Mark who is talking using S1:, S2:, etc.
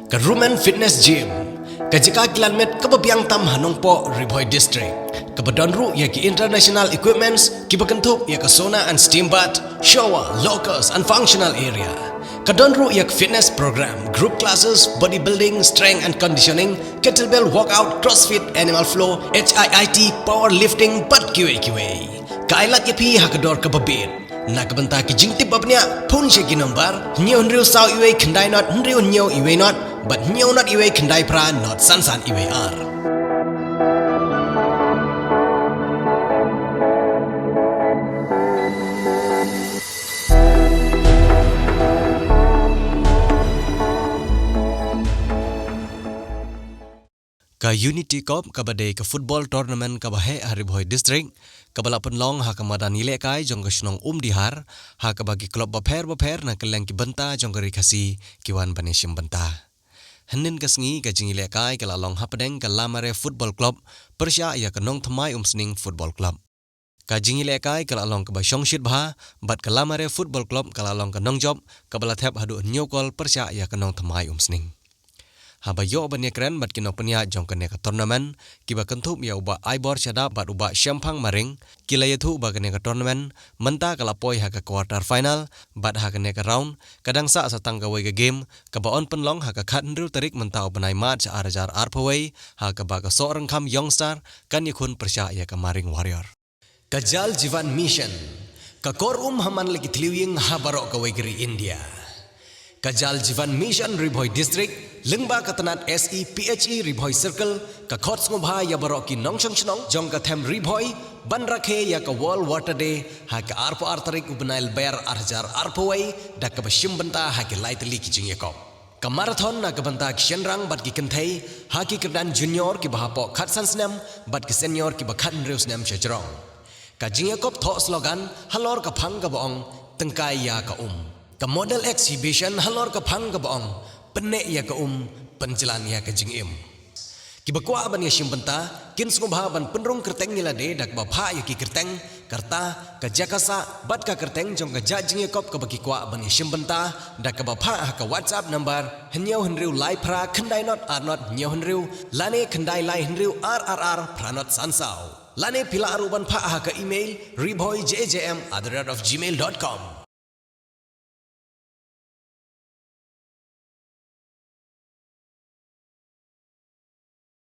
S1: Ka Roman Fitness Gym, ka jika kilanmet ka babiang tam Hanongpo Riboy District, ka badonru ya ki international equipments ki bakentup ya ka sauna and steam bath, shower, lockers and functional area. Kadonru yak fitness program, group classes, bodybuilding, strength and conditioning, kettlebell workout, crossfit, animal flow, HIIT, powerlifting, but QA. Kailat yapi hakador kababit. Nakabanta ki jingtip babnya pun sheki number, nyo nriu saw iwe kendai not nriu nyo iwe not, but nyo not iwe kendai pra not sansan iwe ar. Ka Unity Cup kabade ka football tournament kabahe Hariboy District kabala penlong Haka Jingialehkai jong ka Snong Umdihar Haka bagi klub baper na keleng ki benta jong ka rikasi kiwan baneshim benta. Henin kasngi ka Jingialehkai kala long hapadeng ka Lamare Football Club persya ya ka Nongthymmai Umsning Football Club. Ka Jingialehkai kala long ka ba Shongshit bha bat ka Lamare Football Club kala long ka Nongjob kabala Thep hadu nyokol persya ya ka Nongthymmai Umsning. Haba yo banya keren bat kinok penya jong kene ka tournament kiba kentup ya uba aibor syada bat uba syampang maring kila yathu uba kene ka tournament menta kala poi ha ka quarter final bat ha kene ka round kadang sa satang ka wei ka game ka baon penlong ha ka khat ndru tarik menta ubanai mat sa arajar arpawei ha ka ba ka seorang kam youngstar kan yakun persya ya ka maring warrior. Kajal Jivan Mission ka korum haman lagi tliwing ha barok ka wei geri India. Kajal Jivan Mission Riboy District lengba katanat SEPHE Riboy Circle ka khots ngobha ya baroki nongshong jong ka them Riboy ban rakhe ya ka World Water Day ha ka arpo artarik ubnail bayar arjar arpowai da ka bashim banta ha ki laitli ki jingekop ka marathon na ka banta kshenrang bat ki kenthai ha ki kedan junior ki bahapo khatsan snam bat ki senior ki bakhan reus nam chejrong ka jingekop tho slogan halor ka phang ka bong tengkai ya ka ka model exhibition halor ka phang ka bong penne ya ka penjalan ya ka jingim ki bakwa ban ya shimbanta kin sngobha ban penrung kerteng nilade dak ba pha ya ki kerteng karta ka jakasa bat ka kerteng jong ka jajing kop ka baki kwa ban ya shimbanta dak ka ba pha ka WhatsApp number henyo henriu lai phra khandai not ar not nyo henriu lane khandai lai henriu rrr pranot sansau lane pila aruban pha ka email riboyjjm@gmail.com